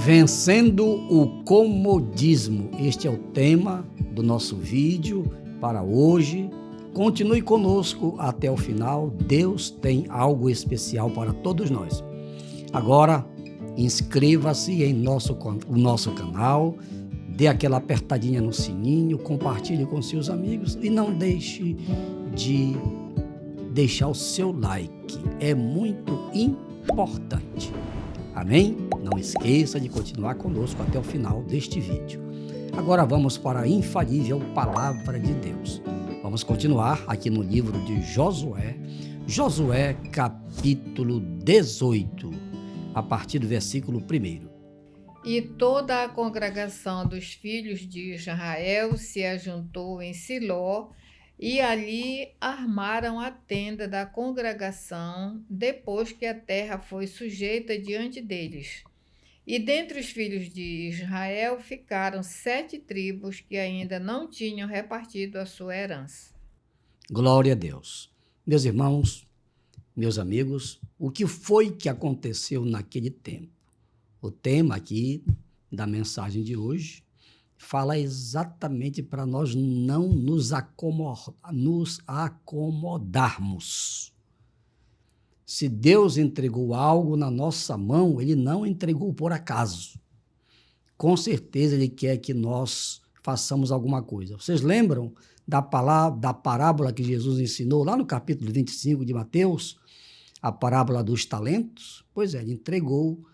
Vencendo o comodismo. Este é o tema do nosso vídeo para hoje. Continue conosco até o final. Deus tem algo especial para todos nós. Agora, inscreva-se em nosso canal, dê aquela apertadinha no sininho, compartilhe com seus amigos e não deixe de deixar o seu like. É muito importante. Amém? Não esqueça de continuar conosco até o final deste vídeo. Agora vamos para a infalível Palavra de Deus. Vamos continuar aqui no livro de Josué, Josué capítulo 18, a partir do versículo 1. E toda a congregação dos filhos de Israel se ajuntou em Siló, e ali armaram a tenda da congregação, depois que a terra foi sujeita diante deles. E dentre os filhos de Israel ficaram 7 tribos que ainda não tinham repartido a sua herança. Glória a Deus. Meus irmãos, meus amigos, o que foi que aconteceu naquele tempo? O tema aqui da mensagem de hoje fala exatamente para nós não nos acomodarmos. Se Deus entregou algo na nossa mão, Ele não entregou por acaso. Com certeza Ele quer que nós façamos alguma coisa. Vocês lembram da parábola que Jesus ensinou lá no capítulo 25 de Mateus? A parábola dos talentos? Pois é, Ele entregou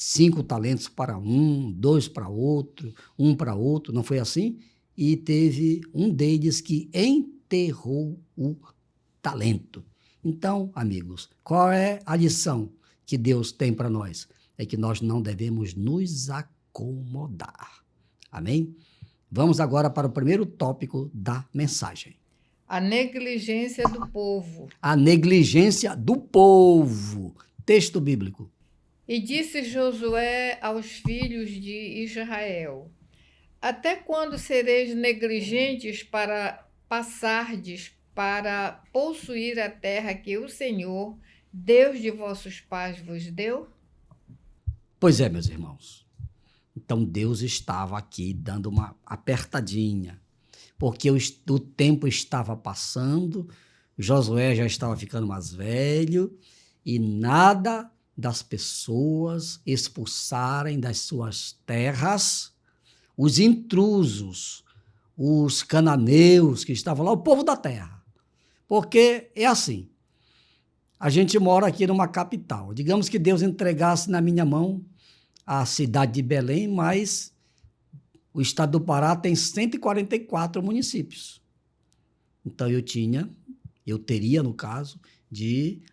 5 talentos para um, 2 para outro, 1 para outro, não foi assim? E teve um deles que enterrou o talento. Então, amigos, qual é a lição que Deus tem para nós? É que nós não devemos nos acomodar. Amém? Vamos agora para o primeiro tópico da mensagem. A negligência do povo. A negligência do povo. Texto bíblico. E disse Josué aos filhos de Israel: Até quando sereis negligentes para passardes para possuir a terra que o Senhor, Deus de vossos pais, vos deu? Pois é, meus irmãos. Então Deus estava aqui dando uma apertadinha, porque o tempo estava passando, Josué já estava ficando mais velho e nada das pessoas expulsarem das suas terras os intrusos, os cananeus que estavam lá, o povo da terra. Porque é assim, a gente mora aqui numa capital. Digamos que Deus entregasse na minha mão a cidade de Belém, mas o estado do Pará tem 144 municípios. Então eu teria, no caso,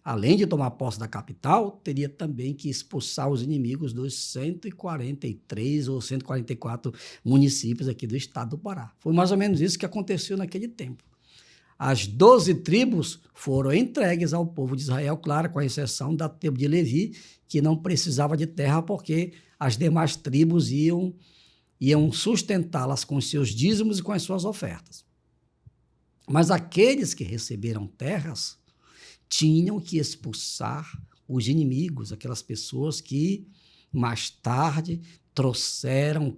além de tomar posse da capital, teria também que expulsar os inimigos dos 143 ou 144 municípios aqui do estado do Pará. Foi mais ou menos isso que aconteceu naquele tempo. As 12 tribos foram entregues ao povo de Israel, claro, com a exceção da tribo de Levi, que não precisava de terra porque as demais tribos iam sustentá-las com os seus dízimos e com as suas ofertas. Mas aqueles que receberam terras tinham que expulsar os inimigos, aquelas pessoas que mais tarde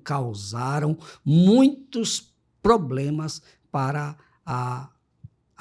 causaram muitos problemas para a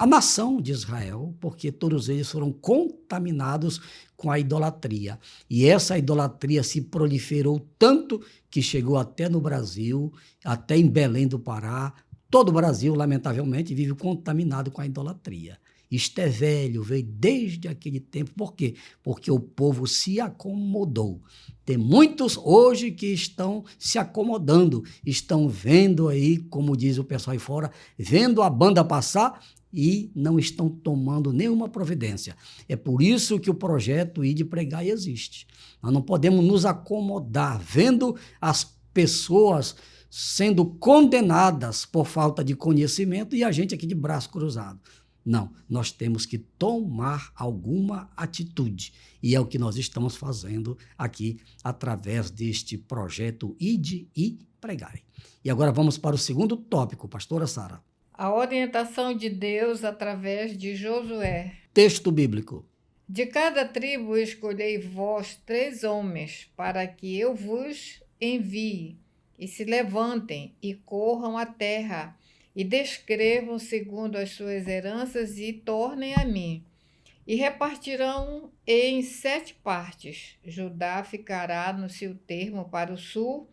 nação de Israel, porque todos eles foram contaminados com a idolatria. E essa idolatria se proliferou tanto que chegou até no Brasil, até em Belém do Pará. Todo o Brasil, lamentavelmente, vive contaminado com a idolatria. Isto é velho, veio desde aquele tempo. Por quê? Porque o povo se acomodou. Tem muitos hoje que estão se acomodando, estão vendo aí, como diz o pessoal aí fora, vendo a banda passar e não estão tomando nenhuma providência. É por isso que o projeto Ir de Pregar existe. Nós não podemos nos acomodar vendo as pessoas sendo condenadas por falta de conhecimento e a gente aqui de braço cruzado. Não, nós temos que tomar alguma atitude. E é o que nós estamos fazendo aqui através deste projeto Ide e Pregai. E agora vamos para o segundo tópico, pastora Sara. A orientação de Deus através de Josué. Texto bíblico. De cada tribo escolhei vós 3 homens, para que eu vos envie, e se levantem e corram a terra, e descrevam segundo as suas heranças e tornem a mim. E repartirão em 7 partes. Judá ficará no seu termo para o sul,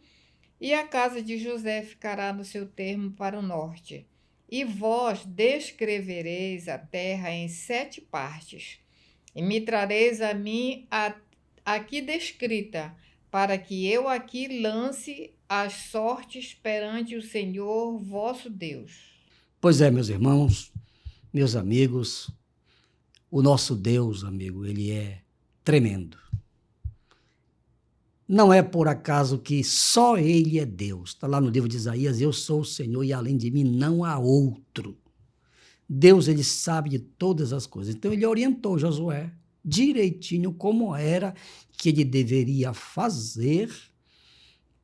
e a casa de José ficará no seu termo para o norte. E vós descrevereis a terra em 7 partes, e me trareis a mim aqui descrita, para que eu aqui lance as sortes perante o Senhor vosso Deus. Pois é, meus irmãos, meus amigos, o nosso Deus, amigo, ele é tremendo. Não é por acaso que só ele é Deus. Está lá no livro de Isaías, eu sou o Senhor e além de mim não há outro. Deus, ele sabe de todas as coisas. Então, ele orientou Josué direitinho como era que ele deveria fazer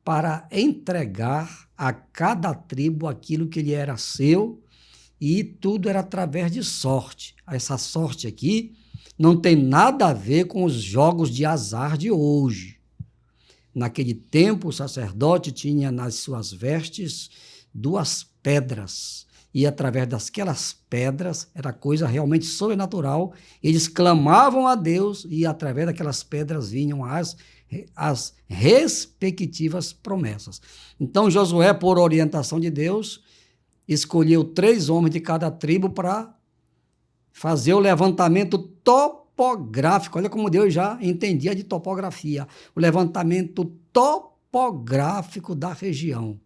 para entregar a cada tribo aquilo que lhe era seu, e tudo era através de sorte. Essa sorte aqui não tem nada a ver com os jogos de azar de hoje. Naquele tempo, o sacerdote tinha nas suas vestes 2 pedras, e através daquelas pedras, era coisa realmente sobrenatural, eles clamavam a Deus, e através daquelas pedras vinham as respectivas promessas. Então, Josué, por orientação de Deus, escolheu 3 homens de cada tribo para fazer o levantamento topográfico. Olha como Deus já entendia de topografia. O levantamento topográfico da região.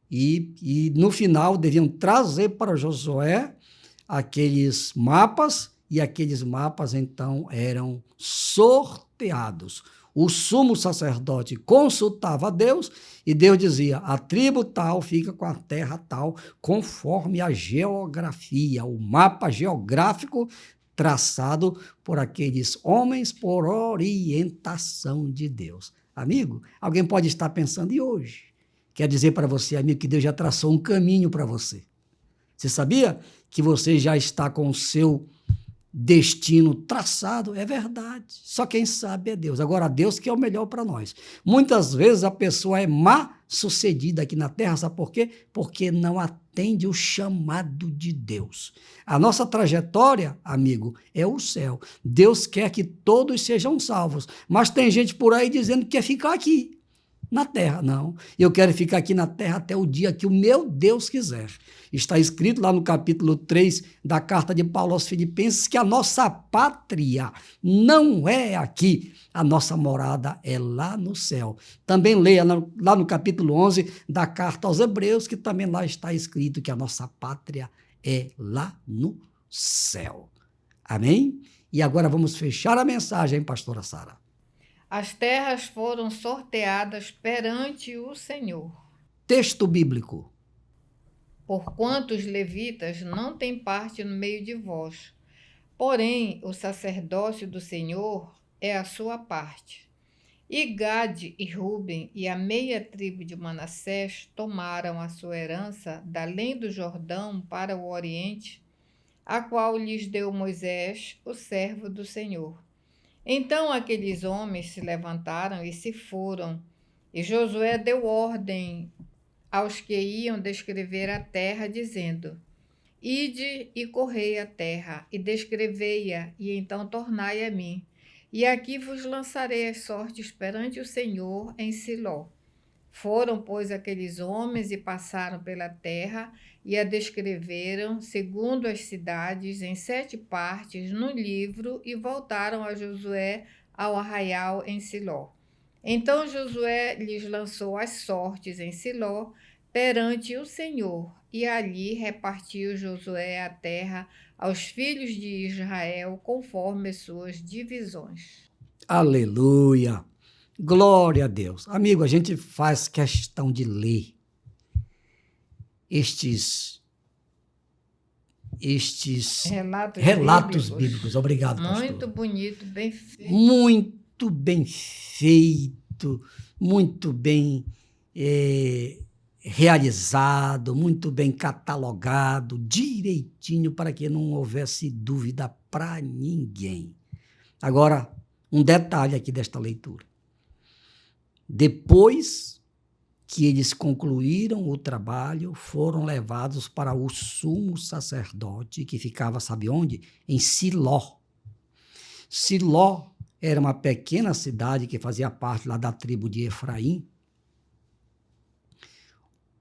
E no final deviam trazer para Josué aqueles mapas, e aqueles mapas então eram sorteados. O sumo sacerdote consultava a Deus e Deus dizia: a tribo tal fica com a terra tal, conforme a geografia, o mapa geográfico traçado por aqueles homens por orientação de Deus. Amigo, alguém pode estar pensando, e hoje? Quer dizer para você, amigo, que Deus já traçou um caminho para você. Você sabia que você já está com o seu destino traçado? É verdade. Só quem sabe é Deus. Agora, Deus que é o melhor para nós. Muitas vezes a pessoa é má sucedida aqui na terra, sabe por quê? Porque não atende o chamado de Deus. A nossa trajetória, amigo, é o céu. Deus quer que todos sejam salvos, mas tem gente por aí dizendo que quer ficar aqui na terra. Não, eu quero ficar aqui na terra até o dia que o meu Deus quiser. Está escrito lá no capítulo 3 da carta de Paulo aos Filipenses que a nossa pátria não é aqui, a nossa morada é lá no céu. Também leia lá no capítulo 11 da carta aos Hebreus, que também lá está escrito que a nossa pátria é lá no céu. Amém? E agora vamos fechar a mensagem, pastora Sara. As terras foram sorteadas perante o Senhor. Texto bíblico. Porquanto os levitas não têm parte no meio de vós, porém o sacerdócio do Senhor é a sua parte. E Gade e Ruben e a meia tribo de Manassés tomaram a sua herança da além do Jordão para o oriente, a qual lhes deu Moisés, o servo do Senhor. Então aqueles homens se levantaram e se foram, e Josué deu ordem aos que iam descrever a terra, dizendo: Ide e correi a terra, e descrevei-a, e então tornai a mim. E aqui vos lançarei as sortes perante o Senhor em Siló. Foram, pois, aqueles homens e passaram pela terra e a descreveram, segundo as cidades, em 7 partes no livro, e voltaram a Josué ao arraial em Siló. Então Josué lhes lançou as sortes em Siló perante o Senhor, e ali repartiu Josué a terra aos filhos de Israel conforme as suas divisões. Aleluia! Glória a Deus. Amigo, a gente faz questão de ler estes relatos bíblicos. Obrigado, pastor. Muito bonito, bem feito. Muito bem feito, muito bem realizado, muito bem catalogado, direitinho, para que não houvesse dúvida para ninguém. Agora, um detalhe aqui desta leitura. Depois que eles concluíram o trabalho, foram levados para o sumo sacerdote, que ficava, sabe onde? Em Siló. Siló era uma pequena cidade que fazia parte lá da tribo de Efraim,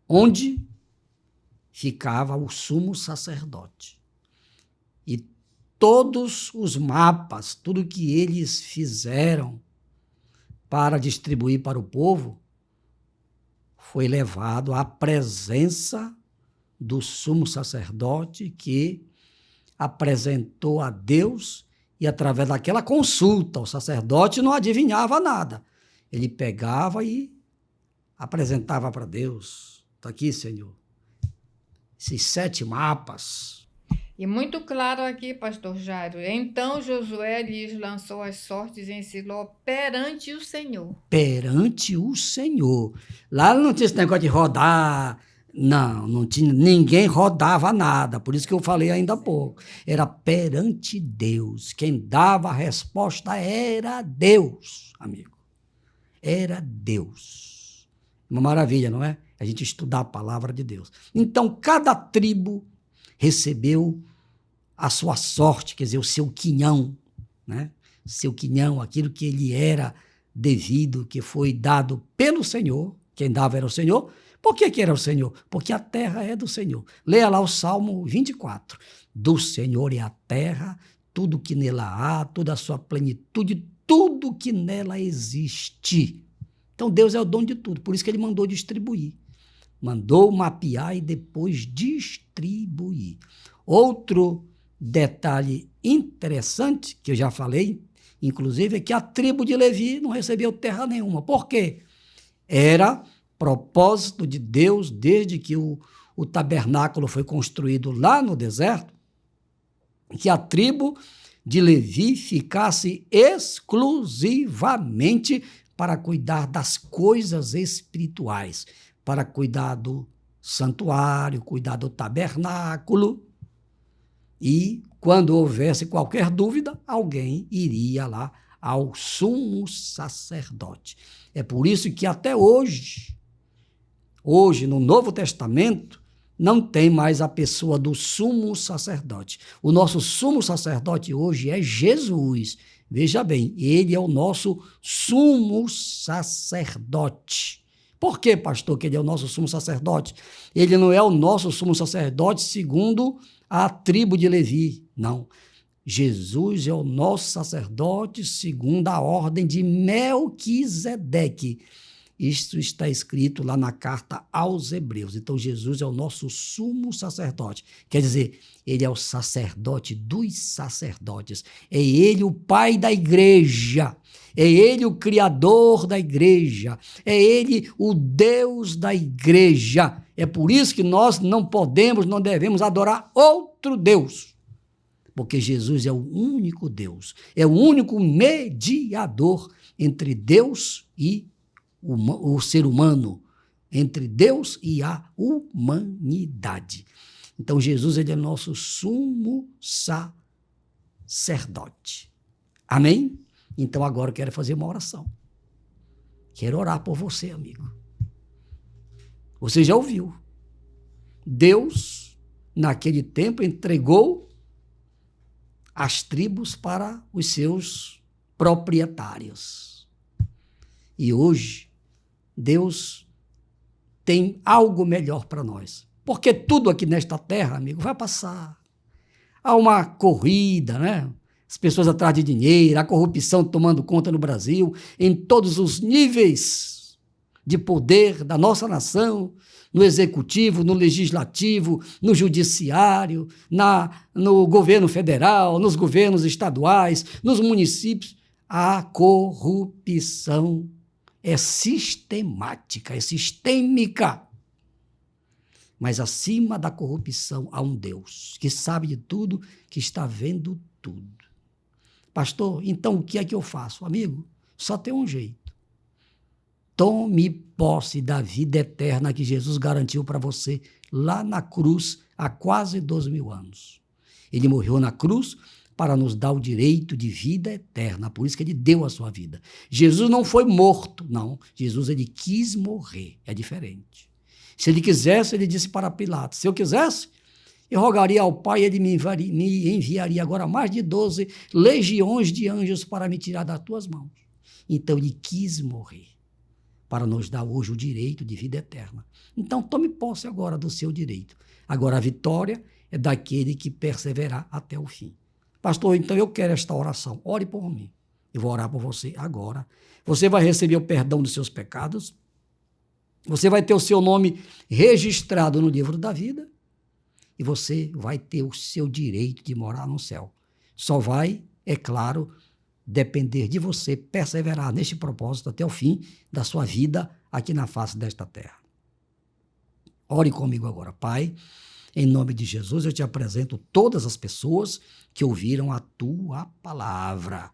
onde ficava o sumo sacerdote. E todos os mapas, tudo que eles fizeram para distribuir para o povo, foi levado à presença do sumo sacerdote, que apresentou a Deus, e através daquela consulta, o sacerdote não adivinhava nada. Ele pegava e apresentava para Deus. Está aqui, Senhor, esses 7 mapas. E muito claro aqui, pastor Jairo. Então Josué lhes lançou as sortes em Siló perante o Senhor. Perante o Senhor. Lá não tinha esse negócio de rodar. Não tinha, ninguém rodava nada, por isso que eu falei ainda há pouco. Era perante Deus. Quem dava a resposta era Deus, amigo. Era Deus. Uma maravilha, não é? A gente estudar a palavra de Deus. Então, cada tribo recebeu a sua sorte, quer dizer, o seu quinhão, né? Seu quinhão, aquilo que ele era devido, que foi dado pelo Senhor. Quem dava era o Senhor. Por que era o Senhor? Porque a terra é do Senhor. Leia lá o Salmo 24. Do Senhor é a terra, tudo que nela há, toda a sua plenitude, tudo que nela existe. Então Deus é o dono de tudo, por isso que ele mandou distribuir. Mandou mapear e depois distribuir. Outro detalhe interessante, que eu já falei, inclusive, é que a tribo de Levi não recebeu terra nenhuma. Por quê? Era propósito de Deus, desde que o tabernáculo foi construído lá no deserto, que a tribo de Levi ficasse exclusivamente para cuidar das coisas espirituais, para cuidar do santuário, cuidar do tabernáculo. E, quando houvesse qualquer dúvida, alguém iria lá ao sumo sacerdote. É por isso que até hoje, no Novo Testamento, não tem mais a pessoa do sumo sacerdote. O nosso sumo sacerdote hoje é Jesus. Veja bem, ele é o nosso sumo sacerdote. Por que, pastor, que ele é o nosso sumo sacerdote? Ele não é o nosso sumo sacerdote segundo a tribo de Levi, não. Jesus é o nosso sacerdote segundo a ordem de Melquisedeque. Isto está escrito lá na carta aos Hebreus. Então, Jesus é o nosso sumo sacerdote. Quer dizer, ele é o sacerdote dos sacerdotes. É ele o pai da igreja. É ele o criador da igreja. É ele o Deus da igreja. É por isso que nós não podemos, não devemos adorar outro Deus. Porque Jesus é o único Deus. É o único mediador entre Deus e o ser humano, entre Deus e a humanidade. Então, Jesus, ele é nosso sumo sacerdote. Amém? Então, agora eu quero fazer uma oração. Quero orar por você, amigo. Você já ouviu. Deus, naquele tempo, entregou as tribos para os seus proprietários. E hoje, Deus tem algo melhor para nós. Porque tudo aqui nesta terra, amigo, vai passar. Há uma corrida, né? As pessoas atrás de dinheiro, a corrupção tomando conta no Brasil, em todos os níveis de poder da nossa nação, no executivo, no legislativo, no judiciário, no governo federal, nos governos estaduais, nos municípios. A corrupção é sistemática, é sistêmica. Mas acima da corrupção há um Deus que sabe de tudo, que está vendo tudo. Pastor, então o que é que eu faço? Amigo, só tem um jeito. Tome posse da vida eterna que Jesus garantiu para você lá na cruz há quase 12.000 anos. Ele morreu na cruz para nos dar o direito de vida eterna. Por isso que ele deu a sua vida. Jesus não foi morto, não. Jesus, ele quis morrer. É diferente. Se ele quisesse, ele disse para Pilatos, se eu quisesse, eu rogaria ao Pai, ele me enviaria agora mais de 12 legiões de anjos para me tirar das tuas mãos. Então ele quis morrer para nos dar hoje o direito de vida eterna. Então tome posse agora do seu direito. Agora a vitória é daquele que perseverar até o fim. Pastor, então eu quero esta oração. Ore por mim. Eu vou orar por você agora. Você vai receber o perdão dos seus pecados. Você vai ter o seu nome registrado no livro da vida. E você vai ter o seu direito de morar no céu. Só vai, é claro, depender de você perseverar neste propósito até o fim da sua vida aqui na face desta terra. Ore comigo agora. Pai, em nome de Jesus, eu te apresento todas as pessoas que ouviram a tua palavra.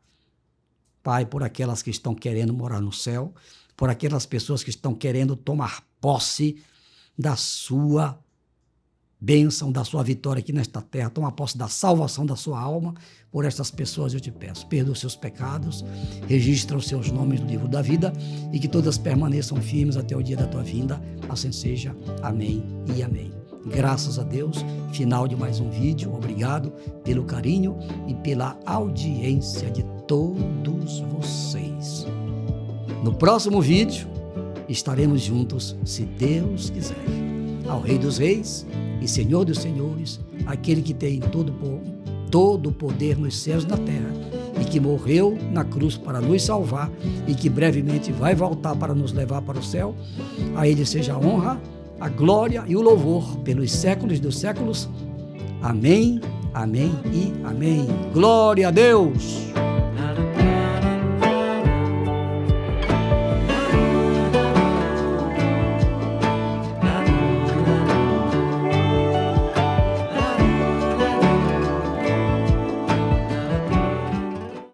Pai, por aquelas que estão querendo morar no céu, por aquelas pessoas que estão querendo tomar posse da sua bênção, da sua vitória aqui nesta terra, toma posse da salvação da sua alma. Por estas pessoas eu te peço, perdoa os seus pecados, registra os seus nomes no livro da vida e que todas permaneçam firmes até o dia da tua vinda. Assim seja. Amém e amém. Graças a Deus, final de mais um vídeo. Obrigado pelo carinho e pela audiência de todos vocês. No próximo vídeo estaremos juntos, se Deus quiser. Ao Rei dos Reis e Senhor dos Senhores, aquele que tem todo o poder nos céus e na terra, e que morreu na cruz para nos salvar, e que brevemente vai voltar para nos levar para o céu, a Ele seja a honra, a glória e o louvor pelos séculos dos séculos. Amém, amém e amém. Glória a Deus!